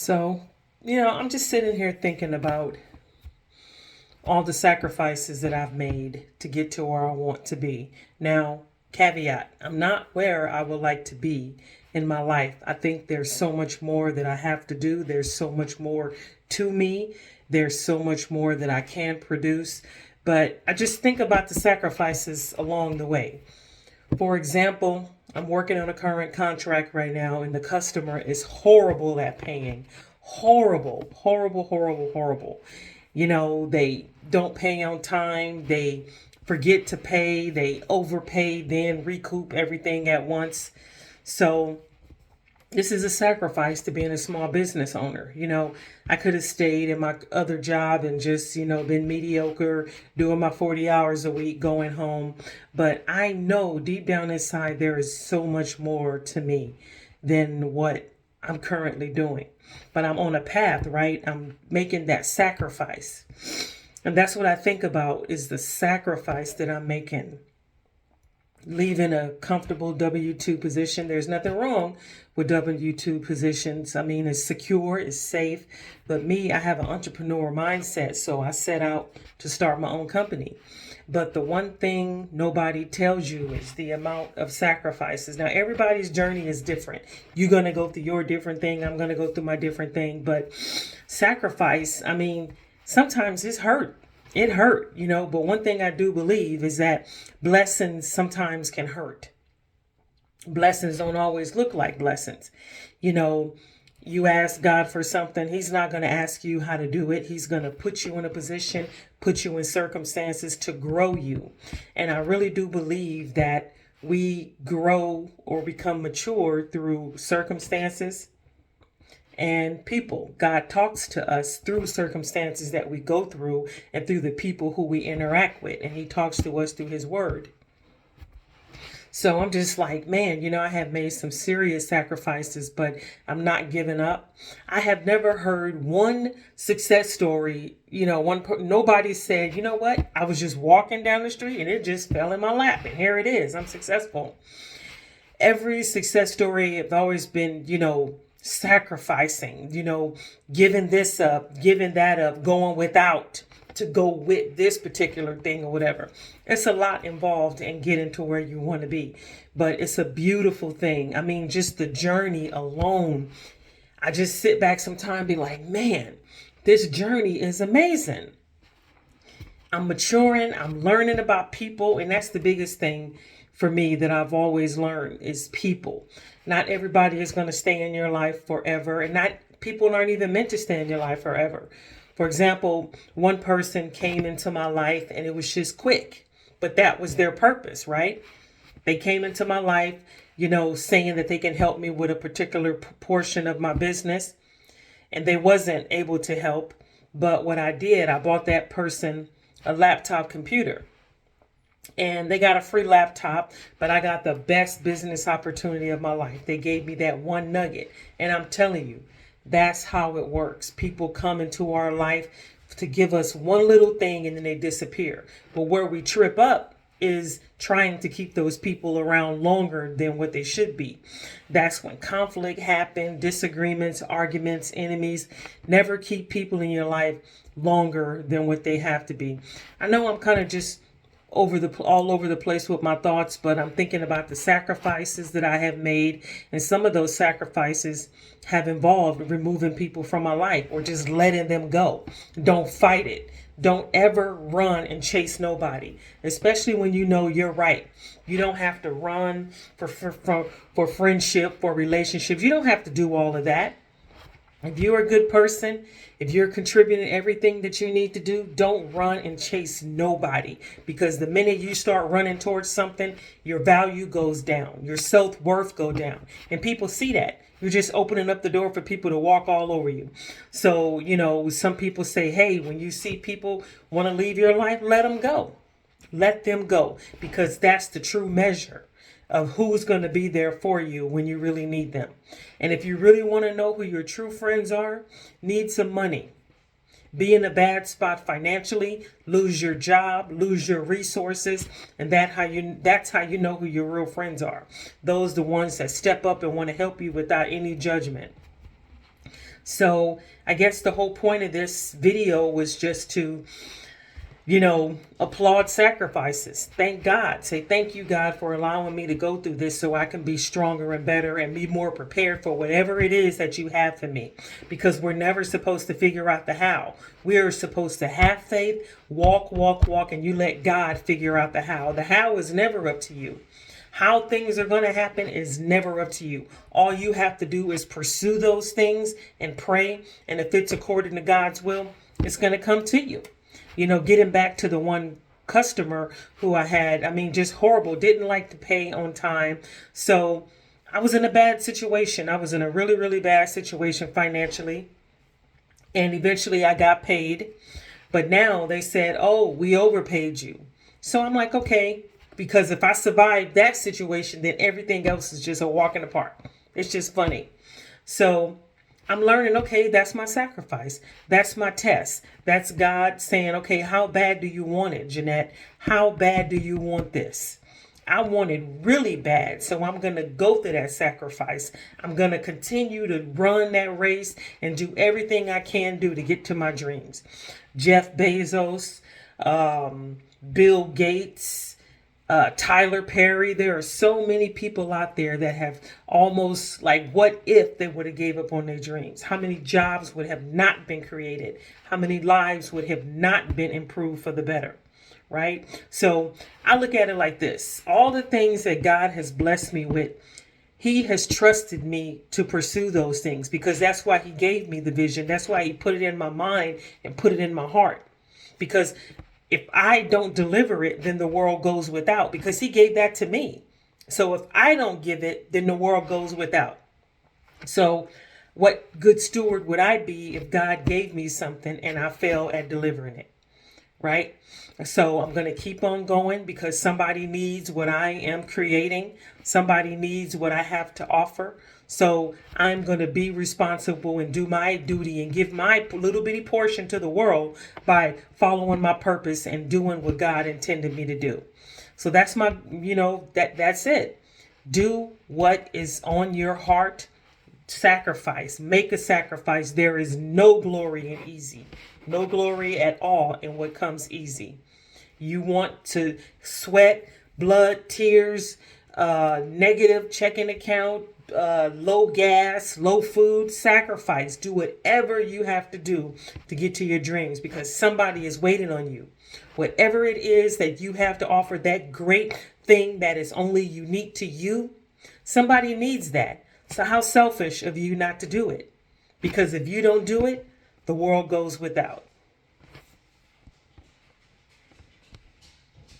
So, I'm just sitting here thinking about all the sacrifices that I've made to get to where I want to be. Now, caveat, I'm not where I would like to be in my life. I think there's so much more that I have to do. There's so much more to me. There's so much more that I can produce. But I just think about the sacrifices along the way. For example, I'm working on a current contract right now, and the customer is horrible at paying. Horrible, horrible, horrible, horrible. They don't pay on time. They forget to pay. They overpay, then recoup everything at once. So this is a sacrifice to being a small business owner. I could have stayed in my other job and just, been mediocre, doing my 40 hours a week, going home. But I know deep down inside there is so much more to me than what I'm currently doing. But I'm on a path, right? I'm making that sacrifice. And that's what I think about is the sacrifice that I'm making. Leaving a comfortable W-2 position. There's nothing wrong with W-2 positions. I mean, it's secure, it's safe. But me, I have an entrepreneur mindset. So I set out to start my own company. But the one thing nobody tells you is the amount of sacrifices. Now, everybody's journey is different. You're going to go through your different thing. I'm going to go through my different thing. But sacrifice, I mean, sometimes it's hurt. It hurt, but one thing I do believe is that blessings sometimes can hurt. Blessings don't always look like blessings. You ask God for something, He's not going to ask you how to do it. He's going to put you in a position, put you in circumstances to grow you. And I really do believe that we grow or become mature through circumstances and people. God talks to us through circumstances that we go through and through the people who we interact with. And He talks to us through His word. So I'm just like, man, I have made some serious sacrifices, but I'm not giving up. I have never heard one success story. Nobody said, you know what? I was just walking down the street and it just fell in my lap. And here it is. I'm successful. Every success story has always been, sacrificing, giving this up, giving that up, going without to go with this particular thing or whatever. It's a lot involved in getting to where you want to be, but it's a beautiful thing. I mean, just the journey alone. I just sit back sometime and be like, man, this journey is amazing. I'm maturing. I'm learning about people. And that's the biggest thing for me that I've always learned is people. Not everybody is going to stay in your life forever, and not people aren't even meant to stay in your life forever. For example, one person came into my life and it was just quick, but that was their purpose, right? They came into my life, saying that they can help me with a particular portion of my business, and they wasn't able to help. But what I did, I bought that person a laptop computer. And they got a free laptop, but I got the best business opportunity of my life. They gave me that one nugget. And I'm telling you, that's how it works. People come into our life to give us one little thing and then they disappear. But where we trip up is trying to keep those people around longer than what they should be. That's when conflict happens, disagreements, arguments, enemies. Never keep people in your life longer than what they have to be. I know I'm kind of just all over the place with my thoughts, but I'm thinking about the sacrifices that I have made, and some of those sacrifices have involved removing people from my life or just letting them go. Don't fight it. Don't ever run and chase nobody, especially when you know you're right. You don't have to run for friendship, for relationships. You don't have to do all of that. If you're a good person, if you're contributing everything that you need to do, don't run and chase nobody. Because the minute you start running towards something, your value goes down. Your self-worth go down. And people see that. You're just opening up the door for people to walk all over you. So, some people say, hey, when you see people want to leave your life, let them go. Let them go. Because that's the true measure of who's going to be there for you when you really need them. And if you really want to know who your true friends are, need some money. Be in a bad spot financially, lose your job, lose your resources, and that's how you know who your real friends are. Those the ones that step up and want to help you without any judgment. So I guess the whole point of this video was just to, applaud sacrifices. Thank God. Say, thank you, God, for allowing me to go through this so I can be stronger and better and be more prepared for whatever it is that you have for me. Because we're never supposed to figure out the how. We're supposed to have faith, walk, walk, walk, and you let God figure out the how. The how is never up to you. How things are going to happen is never up to you. All you have to do is pursue those things and pray. And if it's according to God's will, it's going to come to you. Getting back to the one customer who I had, just horrible, didn't like to pay on time. So I was in a bad situation. I was in a really, really bad situation financially. And eventually I got paid. But now they said, oh, we overpaid you. So I'm like, okay, because if I survive that situation, then everything else is just a walk in the park. It's just funny. So I'm learning, okay, that's my sacrifice. That's my test. That's God saying, okay, how bad do you want it, Jeanette? How bad do you want this? I want it really bad. So I'm going to go through that sacrifice. I'm going to continue to run that race and do everything I can do to get to my dreams. Jeff Bezos, Bill Gates, Tyler Perry. There are so many people out there that have almost like, what if they would have gave up on their dreams? How many jobs would have not been created? How many lives would have not been improved for the better? Right? So I look at it like this. All the things that God has blessed me with, he has trusted me to pursue those things because that's why he gave me the vision. That's why he put it in my mind and put it in my heart. Because if I don't deliver it, then the world goes without, because he gave that to me. So if I don't give it, then the world goes without. So what good steward would I be if God gave me something and I fail at delivering it? Right? So I'm going to keep on going because somebody needs what I am creating. Somebody needs what I have to offer. So I'm going to be responsible and do my duty and give my little bitty portion to the world by following my purpose and doing what God intended me to do. So that's my, that's it. Do what is on your heart. Sacrifice. Make a sacrifice. There is no glory in easy. No glory at all in what comes easy. You want to sweat, blood, tears, negative checking account, low gas, low food, sacrifice. Do whatever you have to do to get to your dreams because somebody is waiting on you. Whatever it is that you have to offer, that great thing that is only unique to you, somebody needs that. So how selfish of you not to do it? Because if you don't do it, the world goes without.